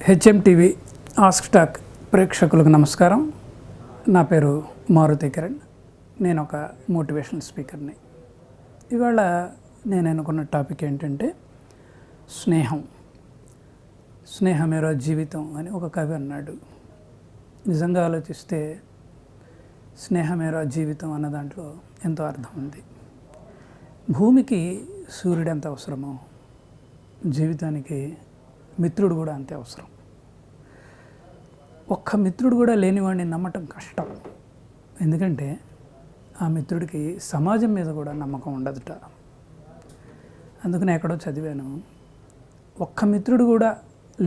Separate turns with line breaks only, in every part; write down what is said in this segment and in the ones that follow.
HM TV ask talk ప్రేక్షకులకు నమస్కారం. నా పేరు మారుతి కిరణ్. నేను ఒక మోటివేషనల్ స్పీకర్ని. ఇవాళ నేను అనుకున్న టాపిక్ ఏంటంటే స్నేహం. స్నేహమేరా జీవితం అని ఒక కవి అన్నాడు. నిజంగా ఆలోచిస్తే స్నేహమేరా జీవితం అన్న దాంట్లో ఎంతో అర్థం ఉంది. భూమికి సూర్యుడు ఎంత అవసరమో జీవితానికి మిత్రుడు కూడా అంతే అవసరం. ఒక్క మిత్రుడు కూడా లేనివాడిని నమ్మటం కష్టం. ఎందుకంటే ఆ మిత్రుడికి సమాజం మీద కూడా నమ్మకం ఉండదుట. అందుకని ఎక్కడో చదివాను, ఒక్క మిత్రుడు కూడా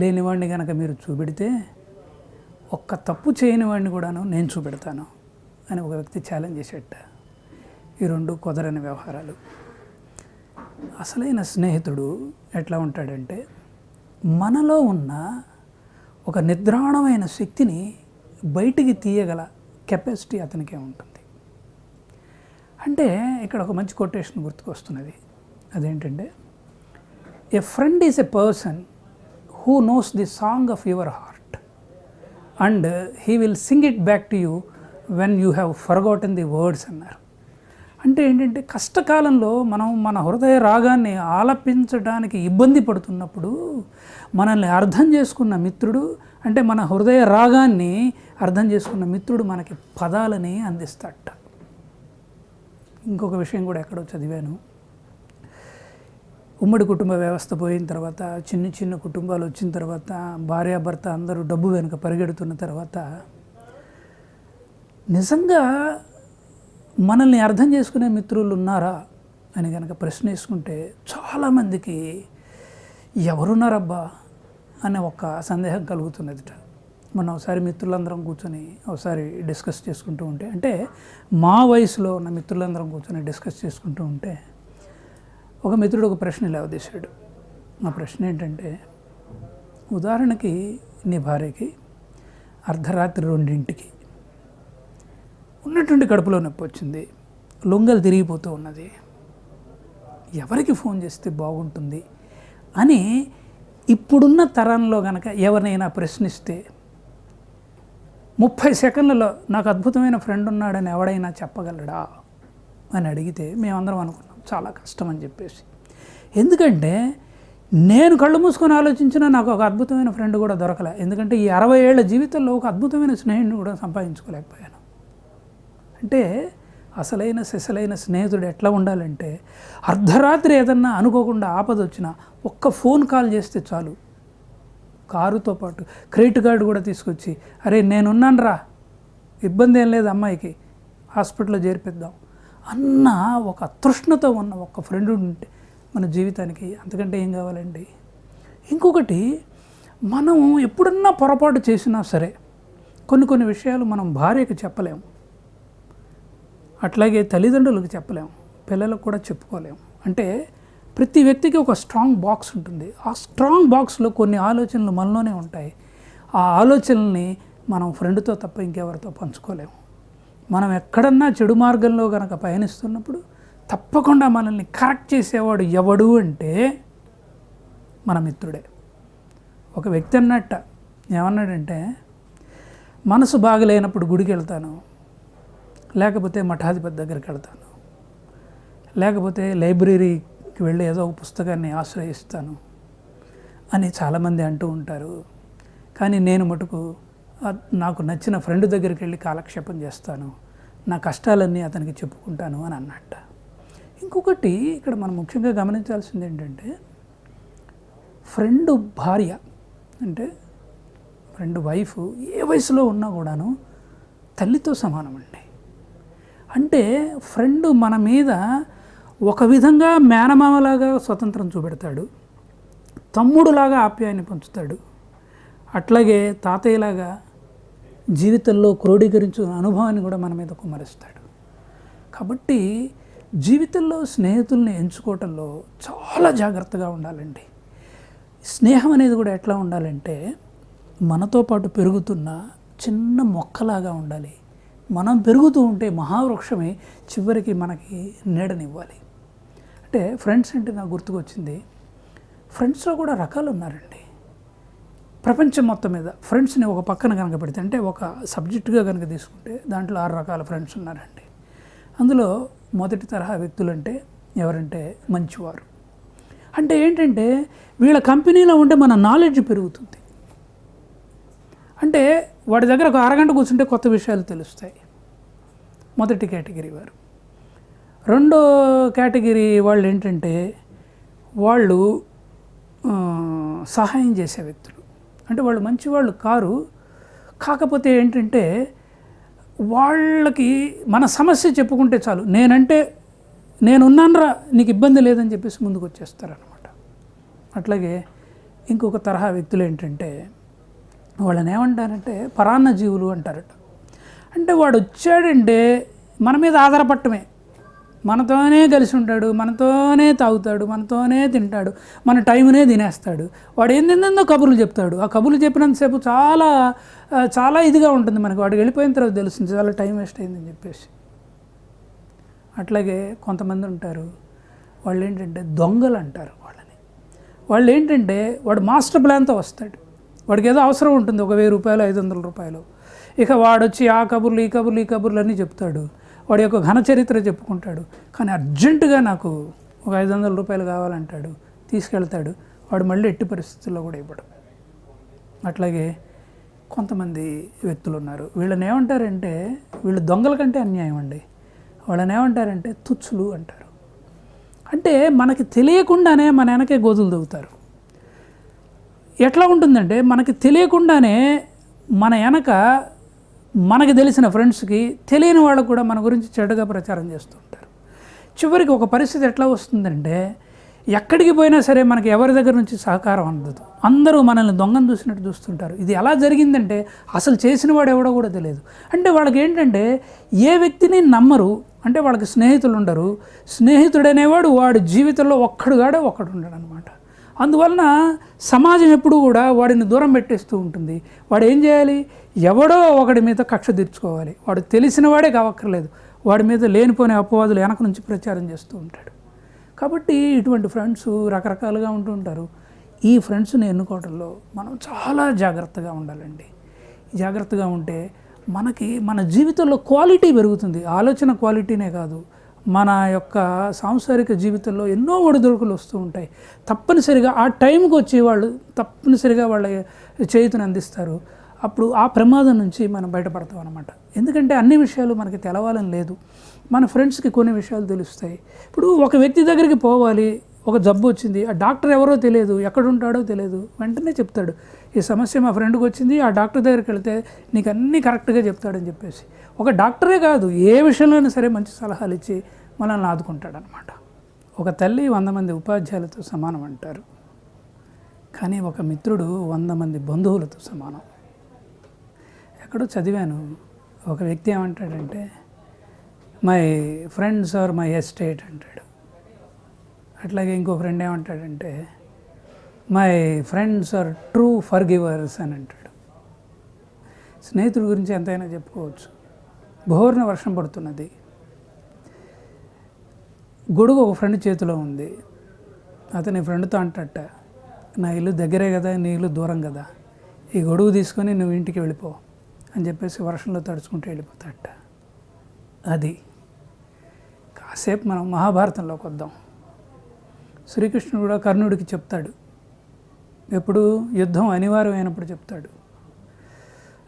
లేనివాడిని కనుక మీరు చూపెడితే ఒక్క తప్పు చేయని వాడిని కూడాను నేను చూపెడతాను అని ఒక వ్యక్తి ఛాలెంజ్ చేసేట. ఈ రెండు కుదరని వ్యవహారాలు. అసలైన స్నేహితుడు ఎట్లా ఉంటాడంటే మనలో ఉన్న ఒక నిద్రాణమైన శక్తిని బయటికి తీయగల కెపాసిటీ అతనికే ఉంటుంది. అంటే ఇక్కడ ఒక మంచి కొటేషన్ గుర్తుకొస్తున్నది. అదేంటంటే, a friend is a person who knows the song of your heart and he will sing it back to you when you have forgotten the words అన్నారు. అంటే ఏంటంటే, కష్టకాలంలో మనం మన హృదయ రాగాన్ని ఆలపించడానికి ఇబ్బంది పడుతున్నప్పుడు మనల్ని అర్థం చేసుకున్న మిత్రుడు, అంటే మన హృదయ రాగాన్ని అర్థం చేసుకున్న మిత్రుడు మనకి పదాలని అందిస్తాడట. ఇంకొక విషయం కూడా ఎక్కడో చదివాను. ఉమ్మడి కుటుంబ వ్యవస్థ పోయిన తర్వాత, చిన్న చిన్న కుటుంబాలు వచ్చిన తర్వాత, భార్యాభర్త అందరూ డబ్బు వెనుక పరిగెడుతున్న తర్వాత నిజంగా మనల్ని అర్థం చేసుకునే మిత్రులు ఉన్నారా అని కనుక ప్రశ్న వేసుకుంటే చాలామందికి ఎవరున్నారబ్బా అనే ఒక సందేహం కలుగుతున్నదిట. మనం ఒకసారి మిత్రులందరం కూర్చొని ఒకసారి డిస్కస్ చేసుకుంటూ ఉంటే, అంటే మా వయసులో ఉన్న మిత్రులందరం కూర్చొని డిస్కస్ చేసుకుంటూ ఉంటే ఒక మిత్రుడు ఒక ప్రశ్న లేవదీశాడు. ఆ ప్రశ్న ఏంటంటే, ఉదాహరణకి నీ భార్యకి అర్ధరాత్రి 2ంటికి ఉన్నటువంటి కడుపులో నొప్పి వచ్చింది, లొంగలు తిరిగిపోతూ ఉన్నది, ఎవరికి ఫోన్ చేస్తే బాగుంటుంది అని ఇప్పుడున్న తరంలో కనుక ఎవరినైనా ప్రశ్నిస్తే 30 సెకండ్లలో నాకు అద్భుతమైన ఫ్రెండ్ ఉన్నాడని ఎవడైనా చెప్పగలడా అని అడిగితే మేమందరం అనుకున్నాం చాలా కష్టం అని చెప్పేసి. ఎందుకంటే నేను కళ్ళు మూసుకొని ఆలోచించినా నాకు ఒక అద్భుతమైన ఫ్రెండ్ కూడా దొరకలే. ఎందుకంటే ఈ 60 ఏళ్ల జీవితంలో ఒక అద్భుతమైన స్నేహితుడిని కూడా సంపాదించుకోలేకపోయాను. అంటే అసలైన సిసలైన స్నేహితుడు ఎట్లా ఉండాలంటే, అర్ధరాత్రి ఏదన్నా అనుకోకుండా ఆపద వచ్చినా ఒక్క ఫోన్ కాల్ చేస్తే చాలు, కారుతో పాటు క్రెడిట్ కార్డు కూడా తీసుకొచ్చి, అరే నేనున్నాను రా, ఇబ్బంది ఏం లేదు, అమ్మాయికి హాస్పిటల్లో చేర్పిద్దాం అన్న ఒక తృష్ణతో ఉన్న ఒక ఫ్రెండ్ ఉంటే మన జీవితానికి అంతకంటే ఏం కావాలండి. ఇంకొకటి, మనం ఎప్పుడన్నా పొరపాటు చేసినా సరే కొన్ని విషయాలు మనం భార్యకి చెప్పలేము, అట్లాగే తల్లిదండ్రులకు చెప్పలేము, పిల్లలకు కూడా చెప్పుకోలేము. అంటే ప్రతి వ్యక్తికి ఒక స్ట్రాంగ్ బాక్స్ ఉంటుంది. ఆ స్ట్రాంగ్ బాక్స్లో కొన్ని ఆలోచనలు మనలోనే ఉంటాయి. ఆ ఆలోచనల్ని మనం ఫ్రెండ్తో తప్ప ఇంకెవరితో పంచుకోలేము. మనం ఎక్కడన్నా చెడు మార్గంలో కనుక పయనిస్తున్నప్పుడు తప్పకుండా మనల్ని కరెక్ట్ చేసేవాడు ఎవడు అంటే మన మిత్రుడే. ఒక వ్యక్తి అన్నట్ట ఏమన్నాడంటే, మనసు బాగలేనప్పుడు గుడికి వెళ్తాను, లేకపోతే మఠాధిపతి దగ్గరికి వెళ్తాను, లేకపోతే లైబ్రరీకి వెళ్ళి ఏదో ఒక పుస్తకాన్ని ఆశ్రయిస్తాను అని చాలామంది అంటూ ఉంటారు. కానీ నేను మటుకు నాకు నచ్చిన ఫ్రెండ్ దగ్గరికి వెళ్ళి కాలక్షేపం చేస్తాను, నా కష్టాలన్నీ అతనికి చెప్పుకుంటాను అని అన్నట్ట. ఇంకొకటి ఇక్కడ మనం ముఖ్యంగా గమనించాల్సింది ఏంటంటే, ఫ్రెండ్ భార్య అంటే ఫ్రెండ్ వైఫ్ ఏ వయసులో ఉన్నా కూడాను తల్లితో సమానం అండి. అంటే ఫ్రెండ్ మన మీద ఒక విధంగా మేనమామలాగా స్వతంత్రం చూపెడతాడు, తమ్ముడులాగా ఆప్యాయాన్ని పంచుతాడు, అట్లాగే తాతయ్యలాగా జీవితంలో క్రోడీకరించిన అనుభవాన్ని కూడా మన మీద కుమ్మరిస్తాడు. కాబట్టి జీవితంలో స్నేహితుల్ని ఎంచుకోవటంలో చాలా జాగ్రత్తగా ఉండాలండి. స్నేహం అనేది కూడా ఎట్లా ఉండాలంటే, మనతో పాటు పెరుగుతున్న చిన్న మొక్కలాగా ఉండాలి. మనం పెరుగుతూ ఉంటే మహావృక్షమే చివరికి మనకి నీడనివ్వాలి. అంటే ఫ్రెండ్స్ అంటే నాకు గుర్తుకొచ్చింది, ఫ్రెండ్స్లో కూడా రకాలు ఉన్నారండి. ప్రపంచం మొత్తం మీద ఫ్రెండ్స్ని ఒక పక్కన కనుక పెడితే, అంటే ఒక సబ్జెక్టుగా కనుక తీసుకుంటే దాంట్లో 6 రకాల ఫ్రెండ్స్ ఉన్నారండి. అందులో మొదటి తరహా వ్యక్తులు అంటే ఎవరంటే మంచివారు. అంటే ఏంటంటే వీళ్ళ కంపెనీలో ఉంటే మన నాలెడ్జ్ పెరుగుతుంది. అంటే వాడి దగ్గర ఒక అరగంట కూర్చుంటే కొత్త విషయాలు తెలుస్తాయి. మొదటి కేటగిరీ వారు. రెండో కేటగిరీ వాళ్ళు ఏంటంటే వాళ్ళు సహాయం చేసే వ్యక్తులు. అంటే వాళ్ళు మంచివాళ్ళు కారు, కాకపోతే ఏంటంటే వాళ్ళకి మన సమస్య చెప్పుకుంటే చాలు, నేనున్నానురా నీకు ఇబ్బంది లేదని చెప్పేసి ముందుకు వచ్చేస్తారనమాట. అట్లాగే ఇంకొక తరహా వ్యక్తులు ఏంటంటే వాళ్ళని ఏమంటారంటే పరాన్న జీవులు అంటారట. అంటే వాడు వచ్చాడంటే మన మీద ఆధారపడటమే, మనతోనే కలిసి ఉంటాడు, మనతోనే తాగుతాడు, మనతోనే తింటాడు, మన టైంనే తినేస్తాడు. వాడు ఏందో కబుర్లు చెప్తాడు. ఆ కబుర్లు చెప్పినంతసేపు చాలా చాలా ఇదిగా ఉంటుంది మనకి. వాడికి వెళ్ళిపోయిన తర్వాత తెలుస్తుంది చాలా టైం వేస్ట్ అయిందని చెప్పేసి. అట్లాగే కొంతమంది ఉంటారు, వాళ్ళు ఏంటంటే దొంగలు అంటారు వాళ్ళని. వాళ్ళు ఏంటంటే వాడు మాస్టర్ ప్లాన్తో వస్తాడు. వాడికి ఏదో అవసరం ఉంటుంది, ఒక 1000 రూపాయలు 500 రూపాయలు. ఇక వాడు వచ్చి ఆ కబుర్లు ఈ కబుర్లు అన్నీ చెప్తాడు. వాడి యొక్క ఘన చరిత్ర చెప్పుకుంటాడు. కానీ అర్జెంటుగా నాకు ఒక 500 రూపాయలు కావాలంటాడు, తీసుకెళ్తాడు. వాడు మళ్ళీ ఎట్టి పరిస్థితుల్లో కూడా ఇవ్వడం. అట్లాగే కొంతమంది వ్యక్తులు ఉన్నారు, వీళ్ళని ఏమంటారంటే వీళ్ళు దొంగల కంటే అన్యాయం అండి. వాళ్ళని ఏమంటారంటే తుచ్చులు అంటారు. అంటే మనకి తెలియకుండానే మన వెనకే గోతులు తవ్వుతారు. ఎట్లా ఉంటుందంటే మనకి తెలియకుండానే మన వెనక మనకి తెలిసిన ఫ్రెండ్స్కి తెలియని వాళ్ళకు కూడా మన గురించి చెడుగా ప్రచారం చేస్తూ ఉంటారు. చివరికి ఒక పరిస్థితి ఎట్లా వస్తుందంటే ఎక్కడికి పోయినా సరే మనకి ఎవరి దగ్గర నుంచి సహకారం అందదు. అందరూ మనల్ని దొంగను చూసినట్టు చూస్తుంటారు. ఇది ఎలా జరిగిందంటే అసలు చేసిన వాడు ఎవడో కూడా తెలియదు. అంటే వాళ్ళకి ఏంటంటే ఏ వ్యక్తిని నమ్మరు, అంటే వాళ్ళకి స్నేహితులు ఉండరు. స్నేహితుడనేవాడు వాడి జీవితంలో ఒక్కడు ఉండడు అనమాట. అందువలన సమాజం ఎప్పుడూ కూడా వాడిని దూరం పెట్టేస్తూ ఉంటుంది. వాడు ఏం చేయాలి, ఎవడో ఒకడి మీద కక్ష తీర్చుకోవాలి. వాడు తెలిసిన వాడే కావక్కర్లేదు, వాడి మీద లేనిపోయిన అపవాదులు వెనక నుంచి ప్రచారం చేస్తూ ఉంటాడు. కాబట్టి ఇటువంటి ఫ్రెండ్స్ రకరకాలుగా ఉంటూ ఉంటారు. ఈ ఫ్రెండ్స్ని ఎన్నుకోవడంలో మనం చాలా జాగ్రత్తగా ఉండాలండి. జాగ్రత్తగా ఉంటే మన జీవితంలో క్వాలిటీ పెరుగుతుంది. ఆలోచన క్వాలిటీనే కాదు, మన యొక్క సాంసారిక జీవితంలో ఎన్నో ఒడిదుడుకులు వస్తూ ఉంటాయి. తప్పనిసరిగా ఆ టైంకి వచ్చి వాళ్ళు తప్పనిసరిగా వాళ్ళ చేయుతను అందిస్తారు. అప్పుడు ఆ ప్రమాదం నుంచి మనం బయటపడతాం అన్నమాట. ఎందుకంటే అన్ని విషయాలు మనకి తెలవాలని లేదు, మన ఫ్రెండ్స్కి కొన్ని విషయాలు తెలుస్తాయి. ఇప్పుడు ఒక వ్యక్తి దగ్గరికి పోవాలి, ఒక జబ్బు వచ్చింది, ఆ డాక్టర్ ఎవరో తెలియదు, ఎక్కడుంటాడో తెలియదు, వెంటనే చెప్తాడు ఈ సమస్య మా ఫ్రెండ్కి వచ్చింది, ఆ డాక్టర్ దగ్గరికి వెళ్తే నీకు అన్నీ కరెక్ట్గా చెప్తాడని చెప్పేసి. ఒక డాక్టరే కాదు, ఏ విషయంలోనైనా సరే మంచి సలహాలు ఇచ్చి మనల్ని ఆదుకుంటాడనమాట. ఒక తల్లి 100 మంది ఉపాధ్యాయులతో సమానం అంటారు, కానీ ఒక మిత్రుడు 100 మంది బంధువులతో సమానం. ఎక్కడో చదివాను, ఒక వ్యక్తి ఏమంటాడంటే my friends are my estate అంటాడు. అట్లాగే ఇంకో ఫ్రెండ్ ఏమంటాడంటే my friends are true forgivers అని అంటాడు. స్నేహితుడి గురించి ఎంతైనా చెప్పుకోవచ్చు. బోర్న వర్షం పడుతున్నది, గొడుగు ఒక ఫ్రెండ్ చేతిలో ఉంది. అతని ఫ్రెండ్తో అంటట, నా ఇల్లు దగ్గరే కదా, నీ ఇల్లు దూరం కదా, ఈ గొడుగు తీసుకొని నువ్వు ఇంటికి వెళ్ళిపో అని చెప్పేసి వర్షంలో తడుచుకుంటూ వెళ్ళిపోతాడట. అది కాసేపు మనం మహాభారతంలోకి వద్దాం. శ్రీకృష్ణుడు కూడా కర్ణుడికి చెప్తాడు, ఎప్పుడు యుద్ధం అనివార్యమైనప్పుడు చెప్తాడు,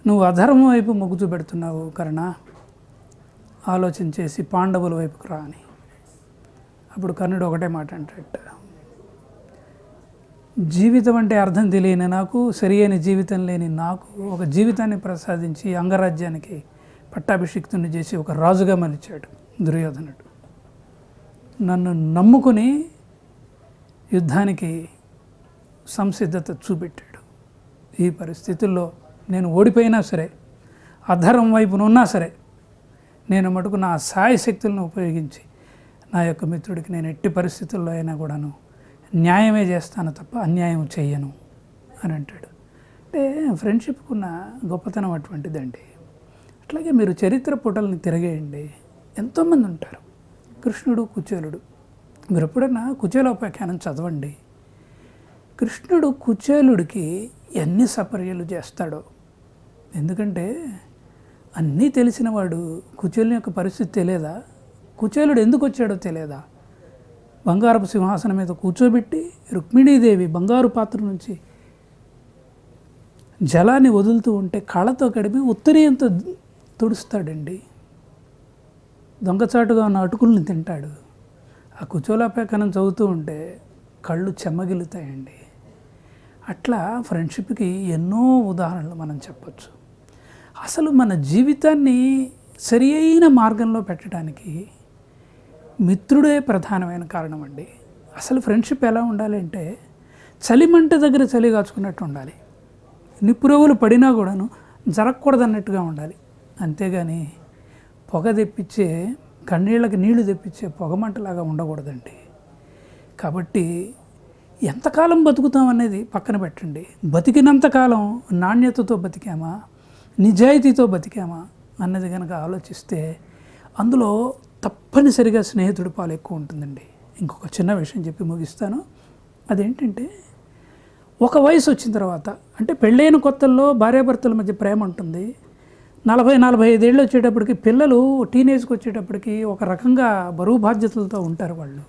నువ్వు అధర్మం వైపు మొగ్గు చూపెడుతున్నావు కర్ణ, ఆలోచన చేసి పాండవుల వైపుకు రా అని. అప్పుడు కర్ణుడు ఒకటే మాట అంటాడట, జీవితం అంటే అర్థం తెలియని నాకు, సరి అయిన జీవితం లేని నాకు ఒక జీవితాన్ని ప్రసాదించి అంగరాజ్యానికి పట్టాభిషిక్తుని చేసి ఒక రాజుగా మలిచాడు దుర్యోధనుడు. నన్ను నమ్ముకుని యుద్ధానికి సంసిద్ధత చూపెట్టాడు. ఈ పరిస్థితుల్లో నేను ఓడిపోయినా సరే, అధర్మం వైపునున్నా సరే, నేను మటుకు నా సాయశక్తులను ఉపయోగించి నా యొక్క మిత్రుడికి నేను ఎట్టి పరిస్థితుల్లో అయినా కూడాను న్యాయమే చేస్తాను తప్ప అన్యాయం చెయ్యను అని అంటాడు. అంటే ఫ్రెండ్షిప్కున్న గొప్పతనం అటువంటిదండి. అట్లాగే మీరు చరిత్ర పుటల్ని తిరగేయండి, ఎంతోమంది ఉంటారు. కృష్ణుడు, కుచేలుడు, మీరు ఎప్పుడన్నా కుచేలోపాఖ్యానం చదవండి. కృష్ణుడు కుచేలుడికి ఎన్ని సపర్యలు చేస్తాడో. ఎందుకంటే అన్నీ తెలిసిన వాడు కుచేలుని యొక్క పరిస్థితి తెలియదా? కుచేలుడు ఎందుకు వచ్చాడో తెలియదా? బంగారపు సింహాసనం మీద కూర్చోబెట్టి రుక్మిణీదేవి బంగారు పాత్ర నుంచి జలాన్ని వదులుతూ ఉంటే కళ్ళతో కడిపి ఉత్తరీయంతో తుడుస్తాడండి. దొంగచాటుగా ఉన్న అటుకుల్ని తింటాడు. ఆ కుచోలాపేకనం చదువుతూ ఉంటే కళ్ళు చెమ్మగిలుతాయండి. అట్లా ఫ్రెండ్షిప్కి ఎన్నో ఉదాహరణలు మనం చెప్పచ్చు. అసలు మన జీవితాన్ని సరి అయిన మార్గంలో పెట్టడానికి మిత్రుడే ప్రధానమైన కారణం అండి. అసలు ఫ్రెండ్షిప్ ఎలా ఉండాలి అంటే చలిమంట దగ్గర చలి కాచుకున్నట్టు ఉండాలి. నిప్పురవ్వులు పడినా కూడాను జరగకూడదన్నట్టుగా ఉండాలి. అంతేగాని పొగ తెప్పించే కన్నీళ్ళకి నీళ్లు తెప్పించే పొగమంటలాగా ఉండకూడదండి. కాబట్టి ఎంతకాలం బతుకుతాం అనేది పక్కన పెట్టండి. బతికినంతకాలం నాణ్యతతో బతికామా, నిజాయితీతో బతికామా అన్నది కనుక ఆలోచిస్తే అందులో తప్పనిసరిగా స్నేహితుడి పాలు ఎక్కువ ఉంటుందండి. ఇంకొక చిన్న విషయం చెప్పి ముగిస్తాను. అదేంటంటే ఒక వయసు వచ్చిన తర్వాత, అంటే పెళ్ళైన కొత్తల్లో భార్యాభర్తల మధ్య ప్రేమ ఉంటుంది. 40-45 ఏళ్ళు వచ్చేటప్పటికి పిల్లలు టీనేజ్కి వచ్చేటప్పటికి ఒక రకంగా బరువు బాధ్యతలతో ఉంటారు వాళ్ళు.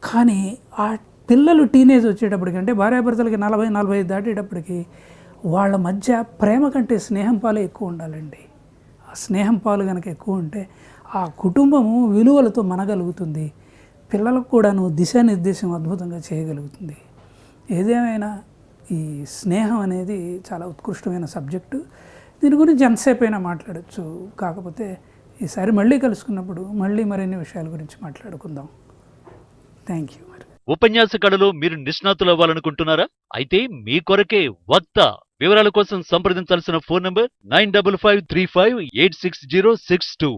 కానీ ఆ పిల్లలు టీనేజ్ వచ్చేటప్పటికి, అంటే భార్యాభర్తలకి 40-45 దాటేటప్పటికి వాళ్ళ మధ్య ప్రేమ కంటే స్నేహం పాలే ఎక్కువ ఉండాలండి. ఆ స్నేహం పాలు కనుక ఎక్కువ ఉంటే ఆ కుటుంబము విలువలతో మనగలుగుతుంది. పిల్లలకు కూడాను దిశానిర్దేశం అద్భుతంగా చేయగలుగుతుంది. ఏదేమైనా ఈ స్నేహం అనేది చాలా ఉత్కృష్టమైన సబ్జెక్టు. దీని గురించి ఎంతసేపు అయినా మాట్లాడచ్చు. కాకపోతే ఈసారి మళ్ళీ కలుసుకున్నప్పుడు మళ్ళీ మరిన్ని విషయాల గురించి మాట్లాడుకుందాం. Thank you.
ఉపన్యాస కళలో మీరు నిష్ణాతులు అవ్వాలనుకుంటున్నారా? అయితే మీ కొరకే వక్త. వివరాల కోసం సంప్రదించాల్సిన ఫోన్ నంబర్ 9553586062.